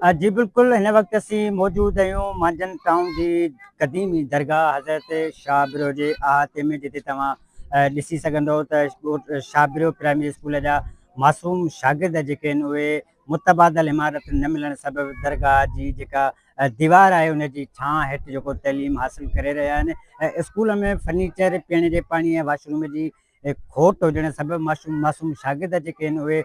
जी बिल्कुल, हिन वक़्तु असीं मौजूदु आहियूं मांजन टाउन जी क़दीमी दरगाह हज़रत शाहबिरो जे अहाते में, जिते तव्हां ॾिसी सघंदव त शाहबिरो प्राइमरी स्कूल जा मासूम शागिर्द जेके आहिनि उहे मुतबादल इमारत न मिलण सबबि दरगाह जी जेका दीवार आहे उन जी छां हेठि जेको तइलीम हासिलु करे रहिया आहिनि। ऐं स्कूल में फर्नीचर, पीअण जे पाणी ऐं वॉशरूम जी खोट हुजण सबबि मासूम मासूम शागिर्द जेके आहिनि उहे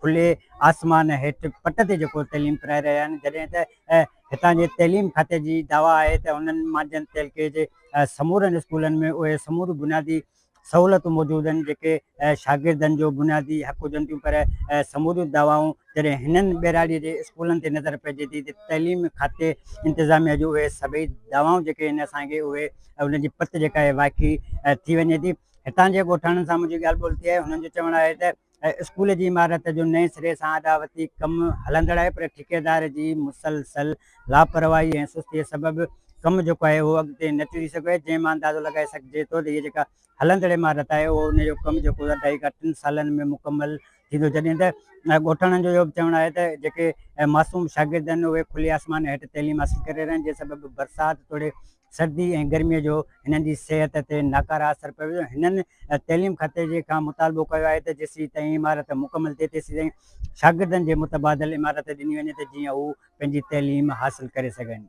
खुले आसमान हेठि पट ते जेको तइलीम कराए रहिया आहिनि। जॾहिं त हितां जे तइलीम खाते जी दावा आहे त उन्हनि मांजन तहलके जे समूरनि स्कूलनि में उहे समूरी बुनियादी सहूलियतूं मौजूदु आहिनि जेके शागिर्दनि जो बुनियादी हक़ हुजनि थियूं। पर समूरियूं दवाऊं जॾहिं हिननि ॿेराड़ीअ जे स्कूलनि ते नज़र पइजे थी त तइलीम खाते इंतिज़ामिया जो उहे सभई दवाऊं जेके आहिनि असांखे उहे उनजी पत जेका आहे वाक़ई थी वञे थी। हितां जे ॻोठाणनि सां मुंहिंजी ॻाल्हि ॿोल थी आहे, हुननि जो चवणु आहे त स्कूल जी इमारत जो नए सिरे सां अॾावती कमु हलंदड़ आहे, पर ठेकेदार जी मुसलसल लापरवाही ऐं सुस्तीअ सबबि कमु जेको आहे उहो अॻिते न थी सघे, जंहिं मां अंदाज़ो लॻाए सघिजे थो त इहा जेका हलंदड़ इमारत आहे उहो उनजो कमु जेको आहे 2 खां 3 सालनि में मुकमल थींदो। जॾहिं त ॻोठाणनि जो इहो बि चवणु आहे त जेके मासूम शागिर्द आहिनि उहे खुले आसमान हेठि तइलीम हासिलु करे रहिया आहिनि, जंहिं सबबि बरसाति तोड़े सर्दी ऐं गर्मीअ जो हिननि जी सिहत ते नाकारा असरु पियो। हिननि तइलीम खाते जे खां मुतालबो कयो आहे त जेसीं ताईं इमारत मुकमल थिए तेसीं ताईं शागिर्दनि जे मुतबादल इमारत ॾिनी वञे त जीअं हू पंहिंजी तइलीम हासिलु करे सघनि।